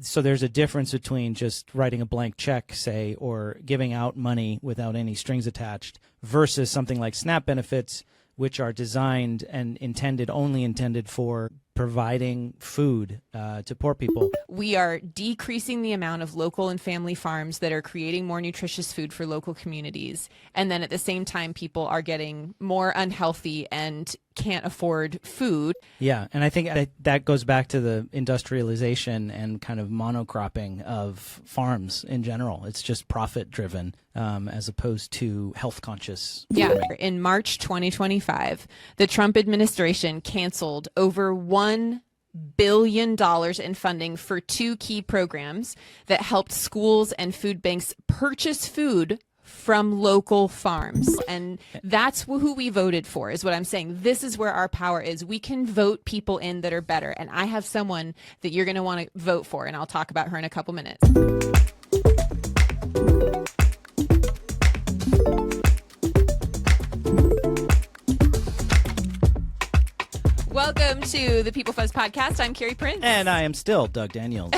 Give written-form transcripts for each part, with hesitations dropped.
So there's a difference between just writing a blank check, say, or giving out money without any strings attached versus something like SNAP benefits, which are designed and only intended for providing food to poor people. We are decreasing the amount of local and family farms that are creating more nutritious food for local communities. And then at the same time, people are getting more unhealthy and can't afford food. Yeah, and I think that goes back to the industrialization and kind of monocropping of farms in general. It's just profit driven as opposed to health conscious. Yeah. In March 2025, the Trump administration canceled over $1 billion in funding for two key programs that helped schools and food banks purchase food from local farms. And that's who we voted for, is what I'm saying. This is where our power is. We can vote people in that are better. And I have someone that you're going to want to vote for, and I'll talk about her in a couple minutes. Welcome to the People Fuzz Podcast. I'm Carrie Prince. And I am still Doug Daniels.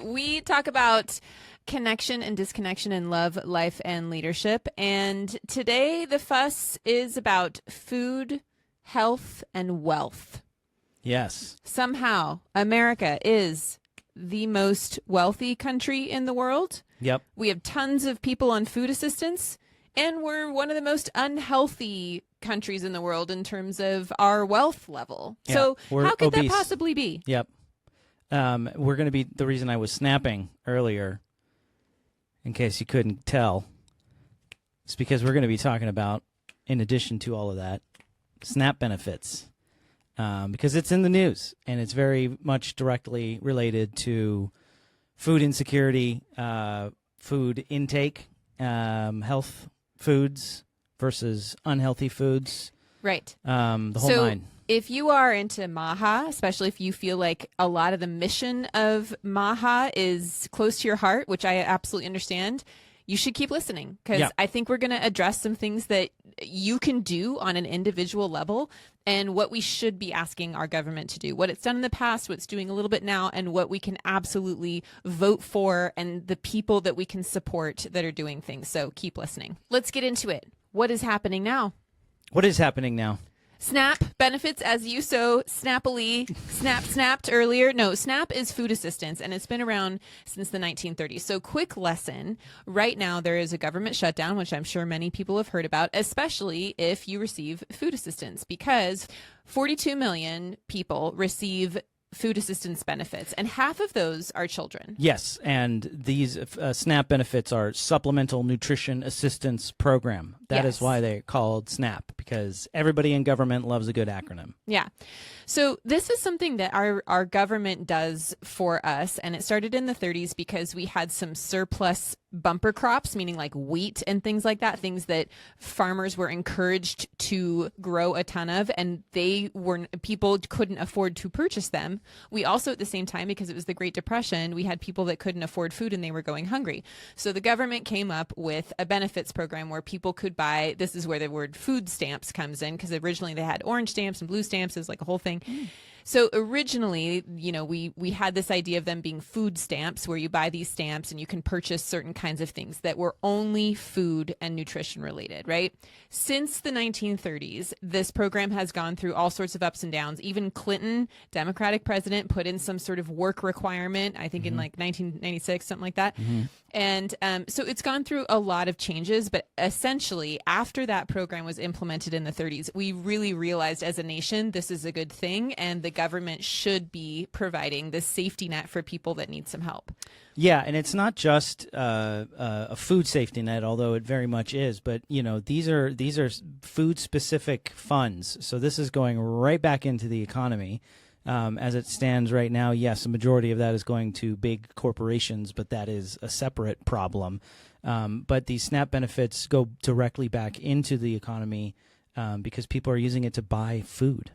We talk about connection and disconnection in love, life, and leadership. And today the fuss is about food, health, and wealth. Yes. Somehow America is the most wealthy country in the world. Yep. We have tons of people on food assistance, and we're one of the most unhealthy countries in the world in terms of our wealth level. Yeah, so how could obese. that possibly be? Yep. We're going to be, the reason I was snapping earlier, in case you couldn't tell, it's because we're going to be talking about, in addition to all of that, SNAP benefits. Because it's in the news, and it's very much directly related to food insecurity, food intake, health foods versus unhealthy foods. Right. The whole nine. If you are into MAHA, especially if you feel like a lot of the mission of MAHA is close to your heart, which I absolutely understand, you should keep listening, because I think we're going to address some things that you can do on an individual level and what we should be asking our government to do, what it's done in the past, what it's doing a little bit now, and what we can absolutely vote for and the people that we can support that are doing things. So keep listening. Let's get into it. What is happening now? What is happening now? SNAP benefits, as you so snappily snapped earlier. No, SNAP is food assistance, and it's been around since the 1930s. So quick lesson. Right now, there is a government shutdown, which I'm sure many people have heard about, especially if you receive food assistance, because 42 million people receive food assistance benefits, and half of those are children. Yes, and these SNAP benefits are Supplemental Nutrition Assistance Program. That is why they're called SNAP, because everybody in government loves a good acronym. Yeah. So this is something that our government does for us, and it started in the 30s because we had some surplus bumper crops, meaning like wheat and things like that, things that farmers were encouraged to grow a ton of, and people couldn't afford to purchase them. We also, at the same time, because it was the Great Depression, we had people that couldn't afford food and they were going hungry. So the government came up with a benefits program where people could buy, this is where the word food stamps comes in, because originally they had orange stamps and blue stamps. It was like a whole thing. So originally, we had this idea of them being food stamps, where you buy these stamps and you can purchase certain kinds of things that were only food and nutrition related, right? Since the 1930s, this program has gone through all sorts of ups and downs. Even Clinton, Democratic president, put in some sort of work requirement, I think in like 1996, something like that. And so it's gone through a lot of changes, but essentially after that program was implemented in the 30s, we really realized as a nation, this is a good thing, and the government should be providing this safety net for people that need some help. Yeah, and it's not just a food safety net, although it very much is. But these are food specific funds, so this is going right back into the economy. As it stands right now, yes, a majority of that is going to big corporations, but that is a separate problem. But these SNAP benefits go directly back into the economy because people are using it to buy food.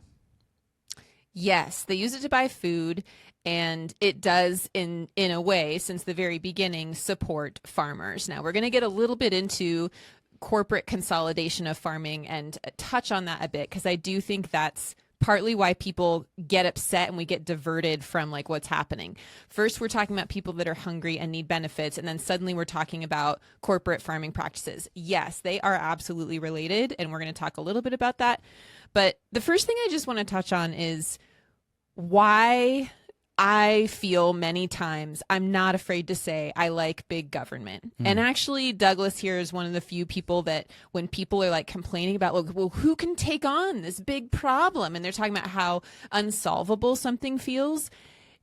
Yes, they use it to buy food, and it does, in a way, since the very beginning, support farmers. Now, we're going to get a little bit into corporate consolidation of farming and touch on that a bit, because I do think that's partly why people get upset and we get diverted from like what's happening. First, we're talking about people that are hungry and need benefits, and then suddenly we're talking about corporate farming practices. Yes, they are absolutely related, and we're going to talk a little bit about that. But the first thing I just want to touch on is why I feel many times I'm not afraid to say I like big government. And actually, Douglas here is one of the few people that when people are like complaining about, like, well, who can take on this big problem? And they're talking about how unsolvable something feels.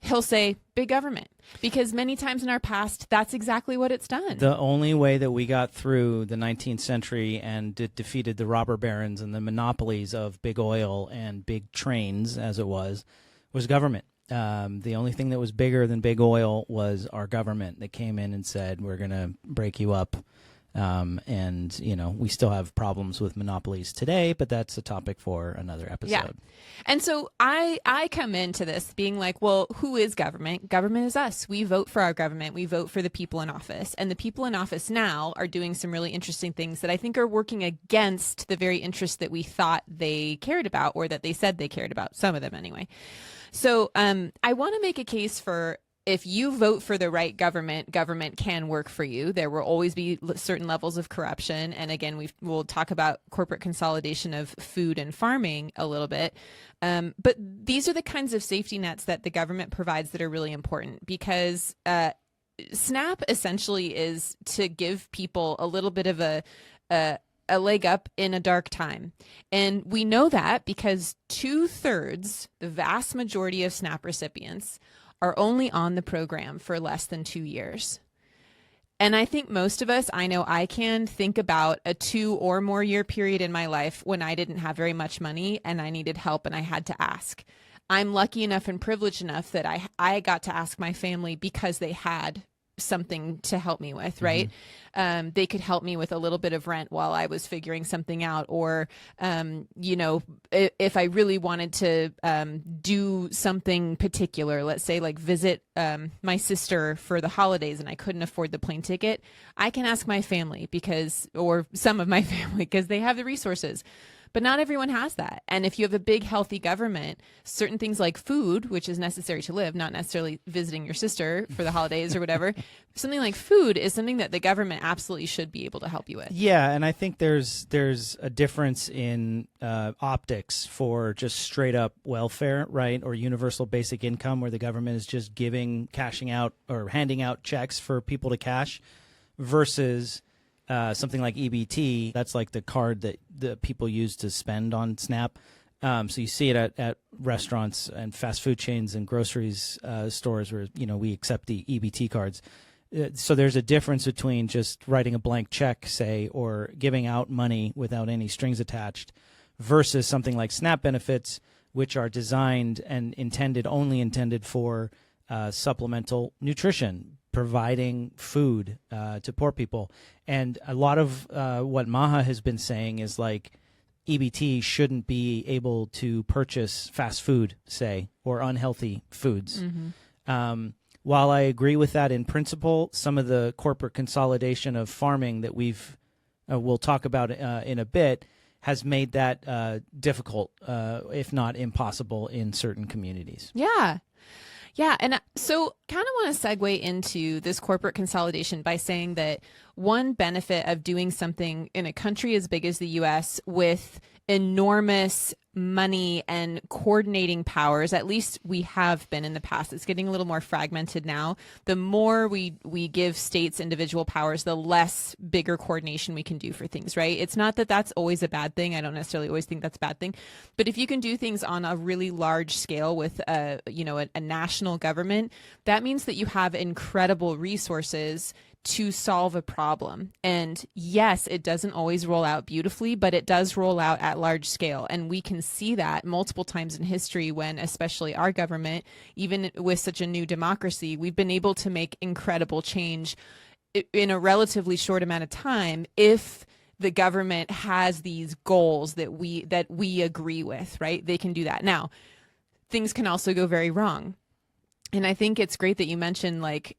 He'll say big government, because many times in our past, that's exactly what it's done. The only way that we got through the 19th century and defeated the robber barons and the monopolies of big oil and big trains, as it was government. The only thing that was bigger than big oil was our government that came in and said, we're going to break you up. And, you know, we still have problems with monopolies today, but that's a topic for another episode. Yeah. And so I come into this being like, well, who is government? Government is us. We vote for our government. We vote for the people in office. And the people in office now are doing some really interesting things that I think are working against the very interests that we thought they cared about, or that they said they cared about, some of them anyway. So I want to make a case for, if you vote for the right government, government can work for you. There will always be certain levels of corruption. And again, we'll talk about corporate consolidation of food and farming a little bit. But these are the kinds of safety nets that the government provides that are really important, because SNAP essentially is to give people a little bit of a leg up in a dark time. And we know that because 2/3, the vast majority of SNAP recipients, are only on the program for less than 2 years. And I think most of us, I know I can think about a 2 or more year period in my life when I didn't have very much money and I needed help and I had to ask. I'm lucky enough and privileged enough that I got to ask my family because they had something to help me with, right? They could help me with a little bit of rent while I was figuring something out. Or, you know, if I really wanted to do something particular, let's say like visit my sister for the holidays and I couldn't afford the plane ticket, I can ask my family or some of my family, because they have the resources. But not everyone has that. And if you have a big, healthy government, certain things like food, which is necessary to live, not necessarily visiting your sister for the holidays or whatever, something like food is something that the government absolutely should be able to help you with. Yeah, and I think there's a difference in optics for just straight up welfare, right, or universal basic income, where the government is just cashing out or handing out checks for people to cash, versus something like EBT. That's like the card that the people use to spend on SNAP. So you see it at restaurants and fast food chains and groceries stores where, you know, we accept the EBT cards. So there's a difference between just writing a blank check, say, or giving out money without any strings attached, versus something like SNAP benefits, which are designed and only intended for supplemental nutrition, providing food to poor people. And a lot of what Maha has been saying is like EBT shouldn't be able to purchase fast food, say, or unhealthy foods. While I agree with that in principle, some of the corporate consolidation of farming that we'll talk about in a bit has made that difficult, if not impossible, in certain communities. Yeah. Yeah. And so kind of want to segue into this corporate consolidation by saying that one benefit of doing something in a country as big as the US with enormous money and coordinating powers, at least we have been in the past. It's getting a little more fragmented now. The more we give states individual powers, the less bigger coordination we can do for things, right? It's not that that's always a bad thing. I don't necessarily always think that's a bad thing. But if you can do things on a really large scale with a national government, that means that you have incredible resources to solve a problem. And yes, it doesn't always roll out beautifully, but it does roll out at large scale. And we can see that multiple times in history when, especially our government, even with such a new democracy, we've been able to make incredible change in a relatively short amount of time if the government has these goals that we agree with, right? They can do that. Now, things can also go very wrong. And I think it's great that you mentioned like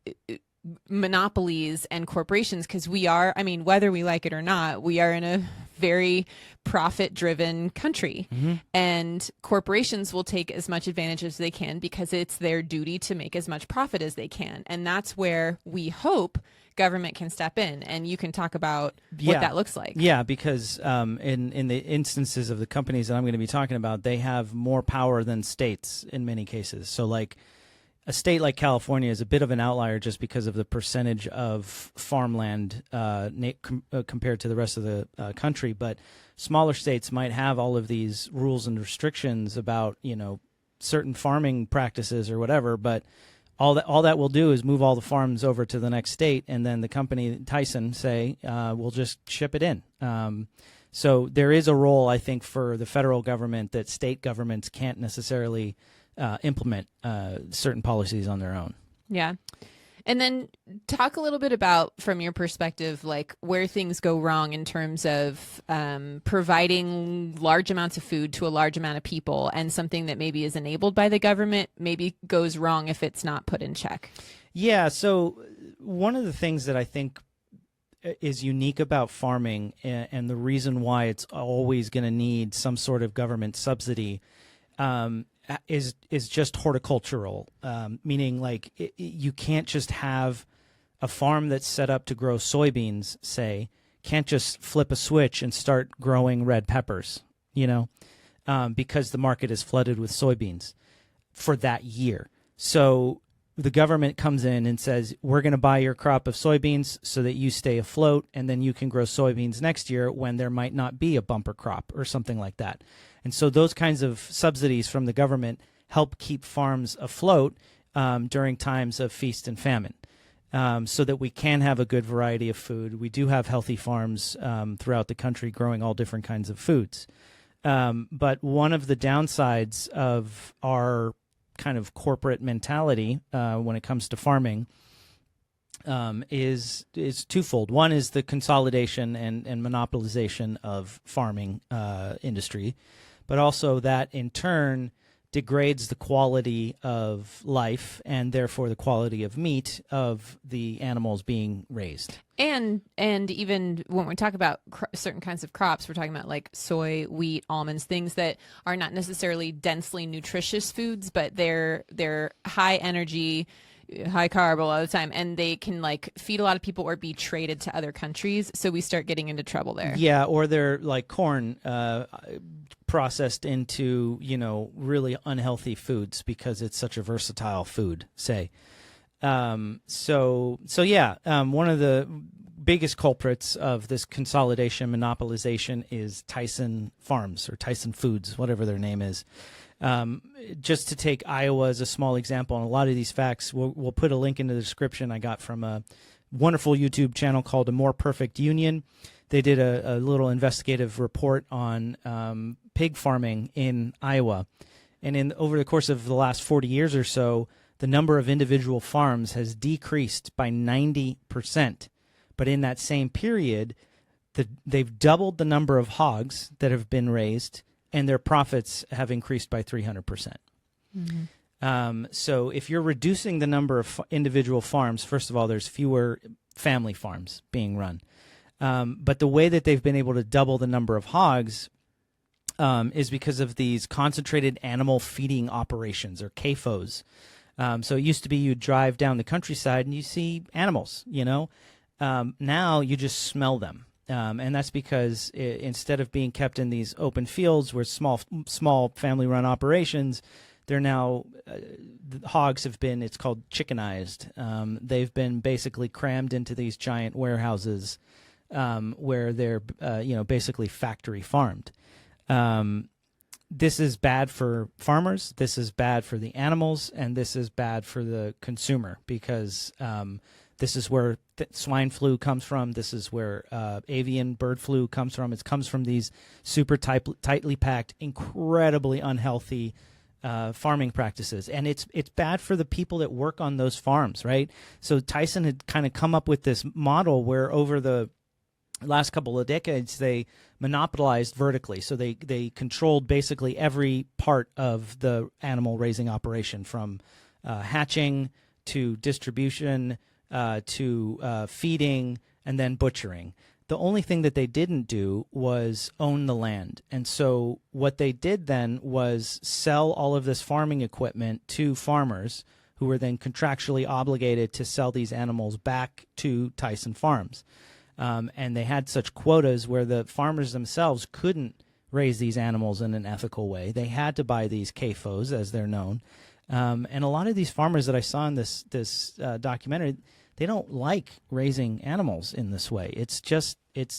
monopolies and corporations, because we are, I mean, whether we like it or not, we are in a very profit-driven country. Mm-hmm. And corporations will take as much advantage as they can because it's their duty to make as much profit as they can. And that's where we hope government can step in, and you can talk about what that looks like. Yeah, because in the instances of the companies that I'm going to be talking about, they have more power than states in many cases. So like a state like California is a bit of an outlier just because of the percentage of farmland compared to the rest of the country. But smaller states might have all of these rules and restrictions about, certain farming practices or whatever, but all that will do is move all the farms over to the next state, and then the company, Tyson, will just ship it in. So there is a role, I think, for the federal government that state governments can't necessarily implement certain policies on their own. Yeah. And then talk a little bit about, from your perspective, like where things go wrong in terms of providing large amounts of food to a large amount of people, and something that maybe is enabled by the government maybe goes wrong if it's not put in check. Yeah. So one of the things that I think is unique about farming, and the reason why it's always going to need some sort of government subsidy, is just horticultural, meaning like you can't just have a farm that's set up to grow soybeans, can't just flip a switch and start growing red peppers, because the market is flooded with soybeans for that year. So the government comes in and says, we're going to buy your crop of soybeans so that you stay afloat, and then you can grow soybeans next year when there might not be a bumper crop or something like that. And so those kinds of subsidies from the government help keep farms afloat during times of feast and famine, so that we can have a good variety of food. We do have healthy farms throughout the country growing all different kinds of foods. But one of the downsides of our kind of corporate mentality when it comes to farming is twofold. One is the consolidation and monopolization of farming industry, but also that in turn degrades the quality of life and therefore the quality of meat of the animals being raised. And even when we talk about certain kinds of crops, we're talking about like soy, wheat, almonds, things that are not necessarily densely nutritious foods, but they're high energy, high carb all the time, and they can like feed a lot of people or be traded to other countries. So we start getting into trouble there. Yeah, or they're like corn processed into, really unhealthy foods because it's such a versatile food, one of the biggest culprits of this consolidation, monopolization is Tyson Farms or Tyson Foods, whatever their name is. Just to take Iowa as a small example, and a lot of these facts, we'll put a link in the description I got from a wonderful YouTube channel called A More Perfect Union. They did a little investigative report on pig farming in Iowa. And over the course of the last 40 years or so, the number of individual farms has decreased by 90%. But in that same period, they've doubled the number of hogs that have been raised, and their profits have increased by 300%. Mm-hmm. So if you're reducing the number of individual farms, first of all, there's fewer family farms being run. But the way that they've been able to double the number of hogs is because of these concentrated animal feeding operations, or CAFOs. So it used to be you drive down the countryside and you see animals, now you just smell them. And that's because instead of being kept in these open fields where small family-run operations, they're now the hogs have been, it's called chickenized. They've been basically crammed into these giant warehouses where they're basically factory farmed. This is bad for farmers. This is bad for the animals, and this is bad for the consumer because this is where swine flu comes from. This is where avian bird flu comes from. It comes from these super tightly packed, incredibly unhealthy farming practices. And it's bad for the people that work on those farms, right? So Tyson had kind of come up with this model where over the last couple of decades, they monopolized vertically. So they controlled basically every part of the animal raising operation, from hatching to distribution to feeding and then butchering. The only thing that they didn't do was own the land. And so what they did then was sell all of this farming equipment to farmers who were then contractually obligated to sell these animals back to Tyson Farms. And they had such quotas where the farmers themselves couldn't raise these animals in an ethical way. They had to buy these CAFOs, as they're known. And a lot of these farmers that I saw in this documentary, they don't like raising animals in this way. It's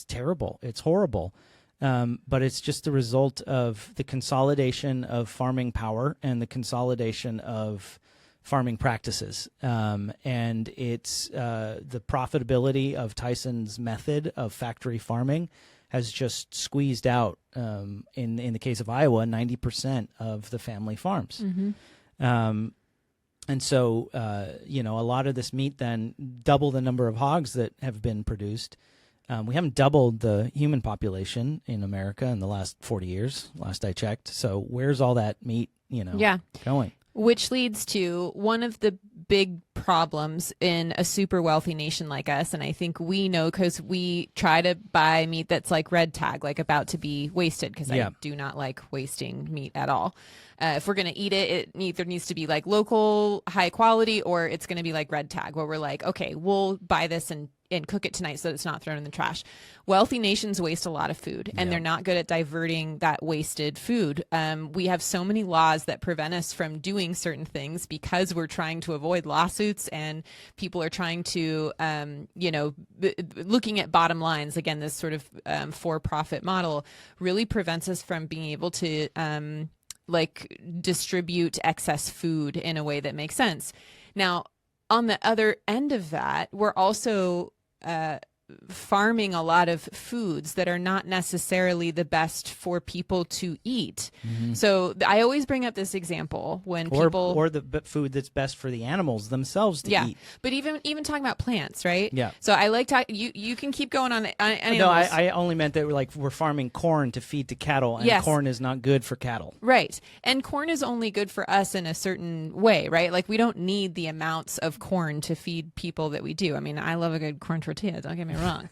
terrible. It's horrible. But it's just the result of the consolidation of farming power and the consolidation of farming practices. And it's the profitability of Tyson's method of factory farming has just squeezed out, in the case of Iowa, 90% of the family farms. Mm-hmm. And so, a lot of this meat then double the number of hogs that have been produced. We haven't doubled the human population in America in the last 40 years, last I checked. So where's all that meat, going? Which leads to one of the big problems in a super wealthy nation like us. And I think we know because we try to buy meat that's like red tag, like about to be wasted, because I do not like wasting meat at all. If we're going to eat it, it either needs to be like local, high quality, or it's going to be like red tag, where we're like, okay, we'll buy this and cook it tonight so that it's not thrown in the trash. Wealthy nations waste a lot of food, and they're not good at diverting that wasted food. We have so many laws that prevent us from doing certain things because we're trying to avoid lawsuits, and people are trying to, looking at bottom lines. Again, this sort of for-profit model really prevents us from being able to distribute excess food in a way that makes sense. Now, on the other end of that, we're also farming a lot of foods that are not necessarily the best for people to eat. Mm-hmm. So I always bring up this example when people... Or the food that's best for the animals themselves to eat. But even talking about plants, right? Yeah. So I like to... You can keep going on animals. No, I only meant that we're farming corn to feed to cattle, and corn is not good for cattle. Right. And corn is only good for us in a certain way, right? Like, we don't need the amounts of corn to feed people that we do. I mean, I love a good corn tortilla, don't get me wrong.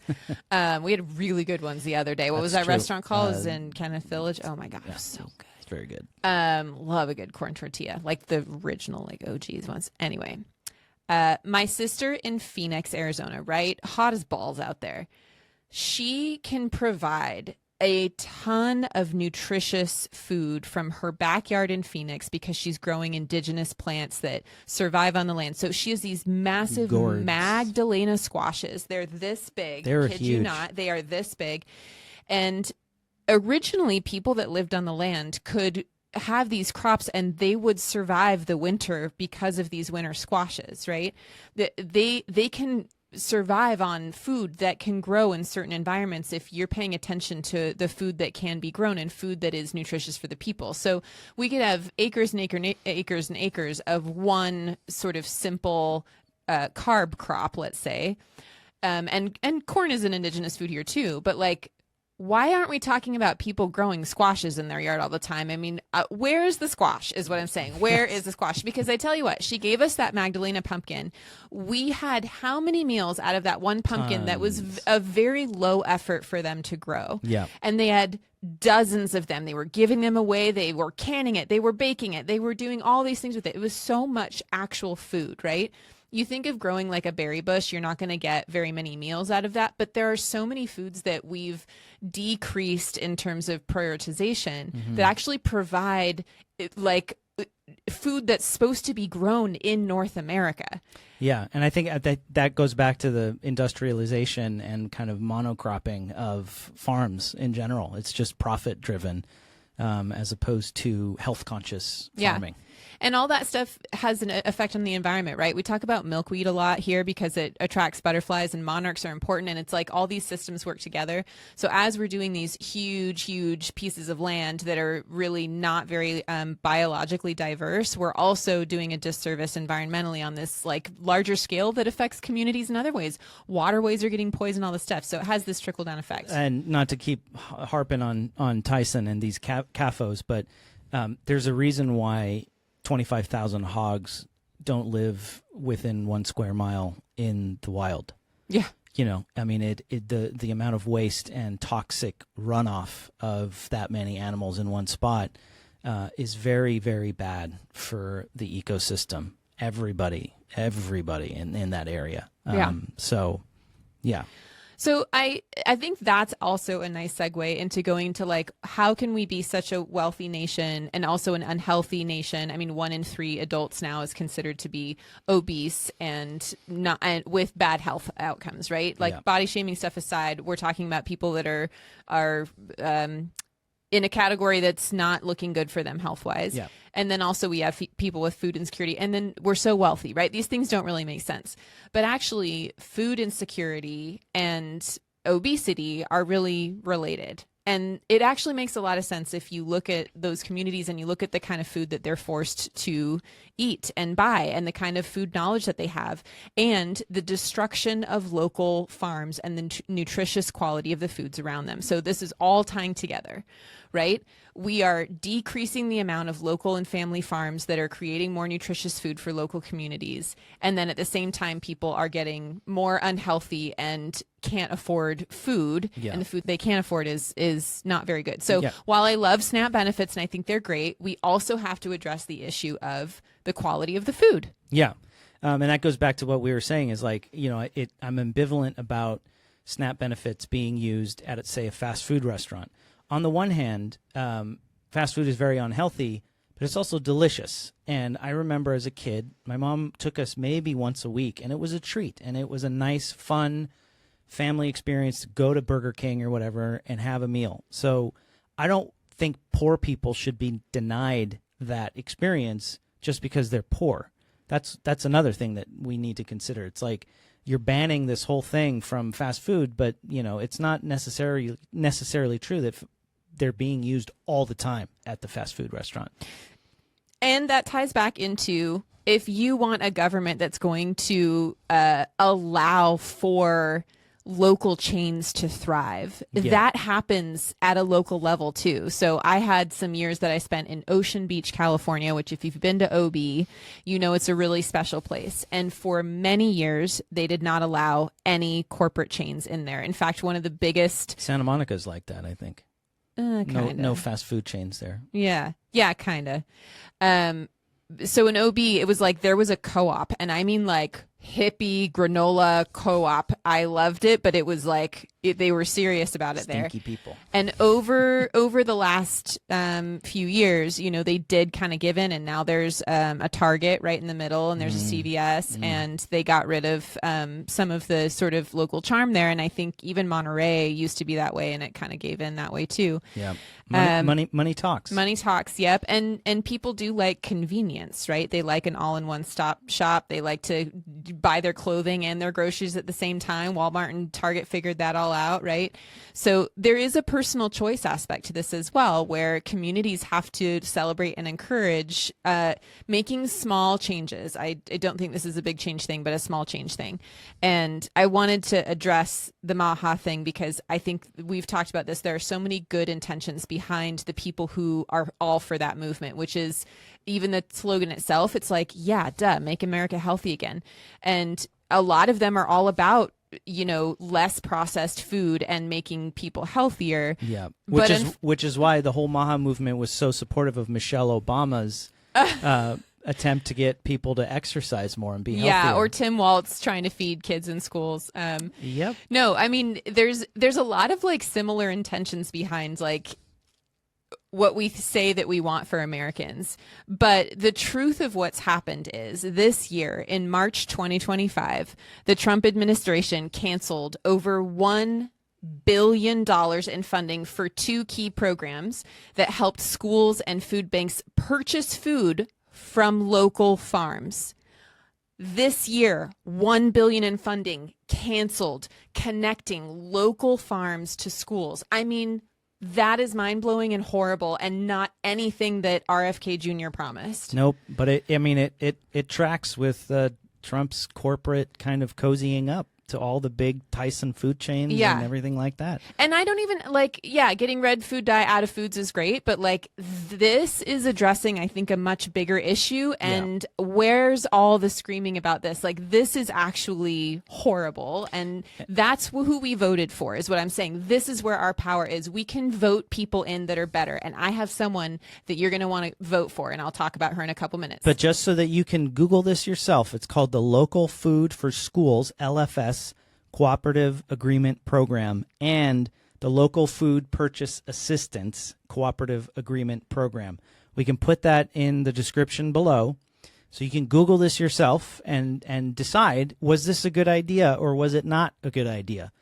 We had really good ones the other day. What was that restaurant called? It was in Kenneth Village. Oh my God, it was so good. It's very good. Love a good corn tortilla, like the original, like OG's ones. Anyway, my sister in Phoenix, Arizona, right? Hot as balls out there. She can provide a ton of nutritious food from her backyard in Phoenix because she's growing indigenous plants that survive on the land. So she has these massive Magdalena squashes. They're this big. They're Kid huge. you not. They are this big. And originally, people that lived on the land could have these crops and they would survive the winter because of these winter squashes, right? They can survive on food that can grow in certain environments if you're paying attention to the food that can be grown and food that is nutritious for the people. So we could have acres and acres and acres of one sort of simple carb crop, let's say. And corn is an indigenous food here too, but like, why aren't we talking about people growing squashes in their yard all the time? I mean, where is the squash is what I'm saying. Where is the squash? Because I tell you what, she gave us that Magdalena pumpkin. We had how many meals out of that one pumpkin that was a very low effort for them to grow? Yeah. And they had dozens of them. They were giving them away. They were canning it. They were baking it. They were doing all these things with it. It was so much actual food, right? You think of growing like a berry bush, you're not going to get very many meals out of that. But there are so many foods that we've decreased in terms of prioritization that actually provide like food that's supposed to be grown in North America. Yeah, and I think that goes back to the industrialization and kind of monocropping of farms in general. It's just profit driven as opposed to health conscious farming. And all that stuff has an effect on the environment, right? We talk about milkweed a lot here because it attracts butterflies, and monarchs are important. And it's like all these systems work together. So as we're doing these huge, huge pieces of land that are really not very biologically diverse, we're also doing a disservice environmentally on this like larger scale that affects communities in other ways. Waterways are getting poisoned, all this stuff. So it has this trickle down effect. And not to keep harping on Tyson and these CAFOs, but there's a reason why 25,000 hogs don't live within 1 square mile in the wild. Yeah. I mean, the amount of waste and toxic runoff of that many animals in one spot is very, very bad for the ecosystem. Everybody in that area. So, yeah. So I think that's also a nice segue into going to like, how can we be such a wealthy nation and also an unhealthy nation? I mean, 1 in 3 adults now is considered to be obese and not with bad health outcomes, right? Like body shaming stuff aside, we're talking about people that are in a category that's not looking good for them health wise. Yeah. And then also we have people with food insecurity, and then we're so wealthy, right? These things don't really make sense. But actually, food insecurity and obesity are really related. And it actually makes a lot of sense if you look at those communities and you look at the kind of food that they're forced to eat and buy and the kind of food knowledge that they have and the destruction of local farms and the nutritious quality of the foods around them. So this is all tying together, right? We are decreasing the amount of local and family farms that are creating more nutritious food for local communities. And then at the same time, people are getting more unhealthy and can't afford food. Yeah. And the food they can't afford is not very good. So while I love SNAP benefits and I think they're great, we also have to address the issue of the quality of the food. Yeah. And that goes back to what we were saying is like, I'm ambivalent about SNAP benefits being used at, say, a fast food restaurant. On the one hand, fast food is very unhealthy, but it's also delicious. And I remember as a kid, my mom took us maybe once a week, and it was a treat. And it was a nice, fun family experience to go to Burger King or whatever and have a meal. So I don't think poor people should be denied that experience just because they're poor. That's another thing that we need to consider. It's like you're banning this whole thing from fast food, but it's not necessarily true that they're being used all the time at the fast food restaurant. And that ties back into if you want a government that's going to allow for local chains to thrive, that happens at a local level too. So I had some years that I spent in Ocean Beach, California, which if you've been to OB, it's a really special place. And for many years, they did not allow any corporate chains in there. In fact, one of the biggest... Santa Monica's like that, I think. No fast food chains there. Yeah, kind of. So in OB, it was like there was a co-op, and I mean like hippie granola co-op. I loved it, but it was like they were serious about it there. Stinky people. And over the last few years, they did kind of give in, and now there's a Target right in the middle, and there's a CVS, and they got rid of some of the sort of local charm there. And I think even Monterey used to be that way, and it kind of gave in that way too. Yeah, money talks. Money talks. Yep, and people do like convenience, right? They like an all-in-one stop shop. They like to buy their clothing and their groceries at the same time. Walmart and Target figured that all out, right? So there is a personal choice aspect to this as well, where communities have to celebrate and encourage making small changes. I don't think this is a big change thing, but a small change thing. And I wanted to address the Maha thing because I think we've talked about this. There are so many good intentions behind the people who are all for that movement, which is even the slogan itself. It's like, yeah, duh, make America healthy again. And a lot of them are all about less processed food and making people healthier. Yeah, which is why the whole Maha movement was so supportive of Michelle Obama's attempt to get people to exercise more and be healthier. Yeah, or Tim Walz trying to feed kids in schools. Yep. No, I mean, there's a lot of like similar intentions behind like what we say that we want for Americans. But the truth of what's happened is this year in March 2025, the Trump administration canceled over $1 billion in funding for 2 key programs that helped schools and food banks purchase food from local farms. This year, $1 billion in funding canceled, connecting local farms to schools. I mean, that is mind-blowing and horrible and not anything that RFK Jr. promised. Nope, but it tracks with Trump's corporate kind of cozying up to all the big Tyson food chains and everything like that. And I don't even getting red food dye out of foods is great, but like this is addressing, I think, a much bigger issue. And where's all the screaming about this? Like, this is actually horrible. And that's who we voted for, is what I'm saying. This is where our power is. We can vote people in that are better. And I have someone that you're going to want to vote for, and I'll talk about her in a couple minutes. But just so that you can Google this yourself, it's called the Local Food for Schools, LFS, Cooperative Agreement Program, and the Local Food Purchase Assistance Cooperative Agreement Program. We can put that in the description below, so you can Google this yourself and decide, was this a good idea or was it not a good idea?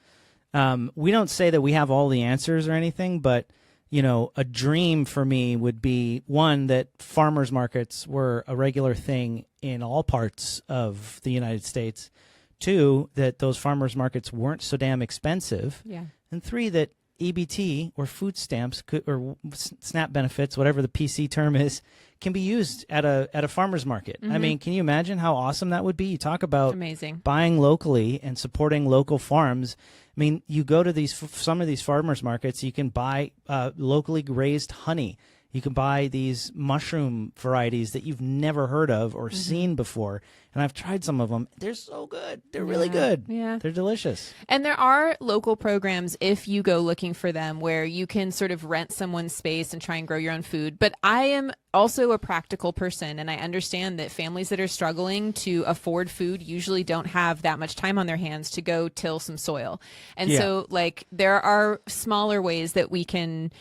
We don't say that we have all the answers or anything, but you know, a dream for me would be, one, that farmers markets were a regular thing in all parts of the United States. Two, that those farmers markets weren't so damn expensive. Yeah. And three, that EBT or food stamps or SNAP benefits, whatever the PC term is, can be used at a farmer's market. I mean, can you imagine how awesome that would be? You talk about amazing buying locally and supporting local farms. I mean, you go to some of these farmers markets, you can buy locally raised honey. You can buy these mushroom varieties that you've never heard of or seen before. And I've tried some of them. They're so good. They're really good. Yeah. They're delicious. And there are local programs, if you go looking for them, where you can sort of rent someone's space and try and grow your own food. But I am also a practical person, and I understand that families that are struggling to afford food usually don't have that much time on their hands to go till some soil. And so, like, there are smaller ways that we can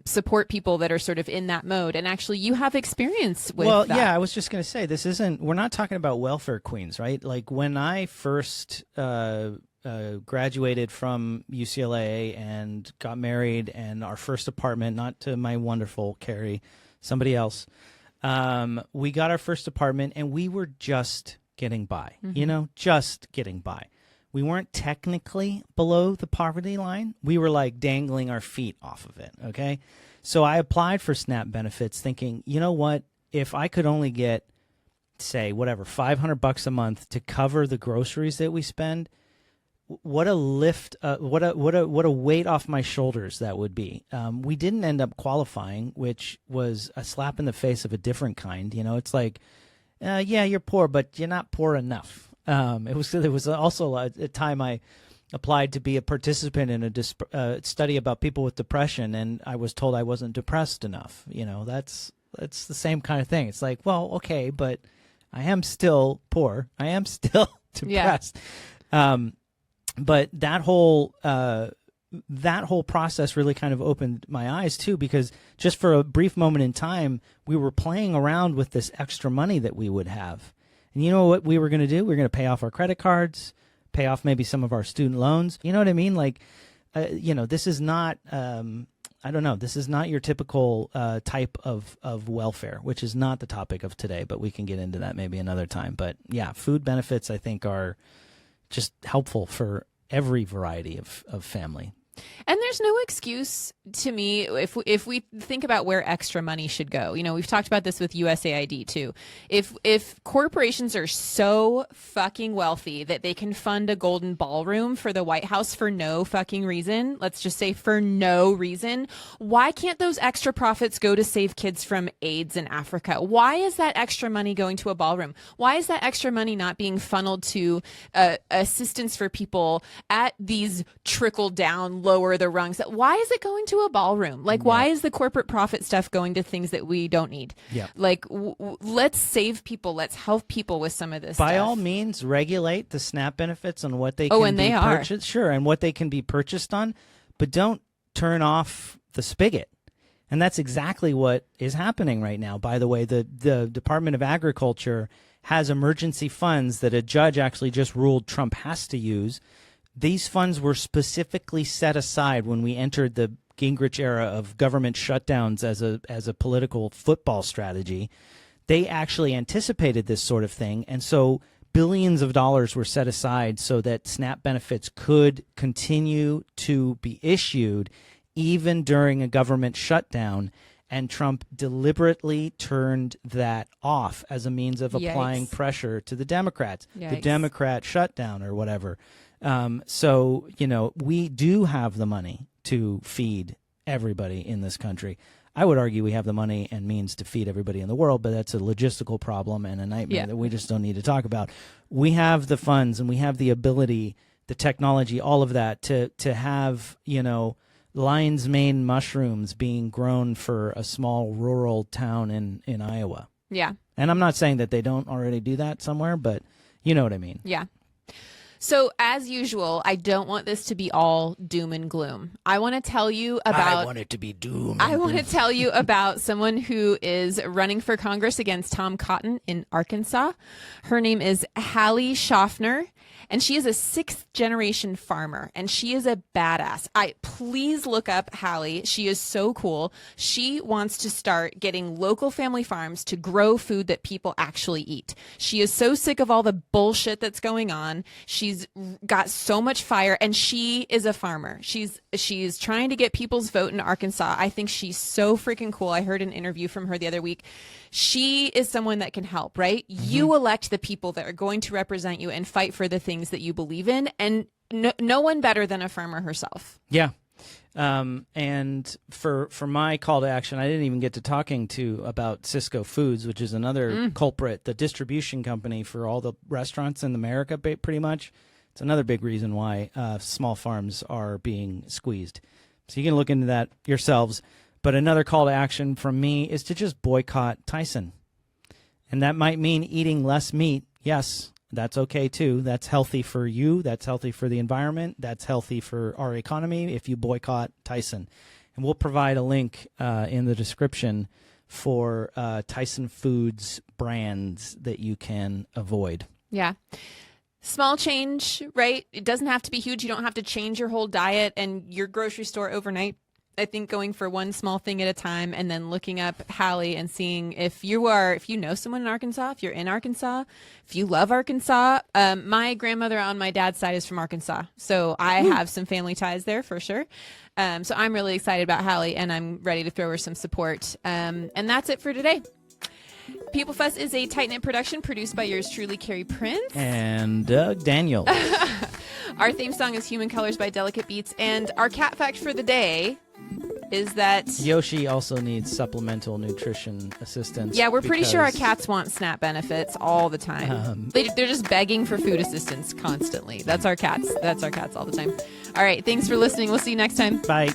support people that are sort of in that mode. And actually, you have experience with that. Yeah, I was just going to say, we're not talking about welfare queens, right? Like, when I first graduated from UCLA and got married, and our first apartment, not to my wonderful Carrie, somebody else, we got our first apartment, and we were just getting by, just getting by. We weren't technically below the poverty line. We were like dangling our feet off of it, okay? So I applied for SNAP benefits thinking, you know what? If I could only get, say, whatever, $500 a month to cover the groceries that we spend, what a lift, what a weight off my shoulders that would be. We didn't end up qualifying, which was a slap in the face of a different kind. You know, it's like, yeah, you're poor, but you're not poor enough. It was also a time I applied to be a participant in a study about people with depression, and I was told I wasn't depressed enough. You know, that's the same kind of thing. It's like, well, okay, but I am still poor. I am still depressed. Yeah. But that whole process really kind of opened my eyes too, because just for a brief moment in time, we were playing around with this extra money that we would have. And you know what we were going to do? We were going to pay off our credit cards, pay off maybe some of our student loans. You know what I mean? Like, this is not, I don't know, this is not your typical type of welfare, which is not the topic of today, but we can get into that maybe another time. But yeah, food benefits, I think, are just helpful for every variety of family. And there's no excuse to me if we think about where extra money should go. You know, we've talked about this with USAID too. If corporations are so fucking wealthy that they can fund a golden ballroom for the White House for no fucking reason, let's just say for no reason, why can't those extra profits go to save kids from AIDS in Africa? Why is that extra money going to a ballroom? Why is that extra money not being funneled to assistance for people at these trickle down, lower the rungs? Why is it going to a ballroom? Like, why is the corporate profit stuff going to things that we don't need? Yeah. Like, let's save people. Let's help people with some of this By stuff. all means, regulate the SNAP benefits on what they can be purchased. Sure, and what they can be purchased on, but don't turn off the spigot. And that's exactly what is happening right now. By the way, the Department of Agriculture has emergency funds that a judge actually just ruled Trump has to use. These funds were specifically set aside when we entered the Gingrich era of government shutdowns as a political football strategy. They actually anticipated this sort of thing, and so billions of dollars were set aside so that SNAP benefits could continue to be issued even during a government shutdown And Trump deliberately turned that off as a means of applying Yikes. pressure to the Democrats, the Yikes. Democrat shutdown or whatever. So, we do have the money to feed everybody in this country. I would argue we have the money and means to feed everybody in the world, but that's a logistical problem and a nightmare that we just don't need to talk about. We have the funds and we have the ability, the technology, all of that to have, lion's mane mushrooms being grown for a small rural town in Iowa. Yeah. And I'm not saying that they don't already do that somewhere, but you know what I mean. Yeah. So as usual, I don't want this to be all doom and gloom. I want to tell you about I want it to be doom. I want to tell you about someone who is running for Congress against Tom Cotton in Arkansas. Her name is Hallie Schaffner, and she is a sixth-generation farmer, and she is a badass. Please look up Hallie. She is so cool. She wants to start getting local family farms to grow food that people actually eat. She is so sick of all the bullshit that's going on. She's got so much fire, and she is a farmer. She's trying to get people's vote in Arkansas. I think she's so freaking cool. I heard an interview from her the other week. She is someone that can help, right? Mm-hmm. You elect the people that are going to represent you and fight for the things that you believe in, and no one better than a farmer herself. Yeah. And for my call to action, I didn't even get to talking about Cisco Foods, which is another culprit, the distribution company for all the restaurants in America, pretty much. It's another big reason why small farms are being squeezed. So you can look into that yourselves. But another call to action from me is to just boycott Tyson. And that might mean eating less meat. Yes, that's okay too. That's healthy for you. That's healthy for the environment. That's healthy for our economy if you boycott Tyson. And we'll provide a link in the description for Tyson Foods brands that you can avoid. Yeah. Small change, right? It doesn't have to be huge. You don't have to change your whole diet and your grocery store overnight. I think going for one small thing at a time and then looking up Hallie and seeing if you know someone in Arkansas, if you're in Arkansas, if you love Arkansas. My grandmother on my dad's side is from Arkansas, so I have some family ties there for sure. So I'm really excited about Hallie, and I'm ready to throw her some support. And that's it for today. People Fuss is a tight-knit production produced by yours truly, Carrie Prince. And Doug Daniel. Our theme song is Human Colors by Delicate Beats. And our cat fact for the day is that Yoshi also needs supplemental nutrition assistance. Yeah, we're pretty sure our cats want SNAP benefits all the time. They're just begging for food assistance constantly. That's our cats. That's our cats all the time. All right, thanks for listening. We'll see you next time. Bye.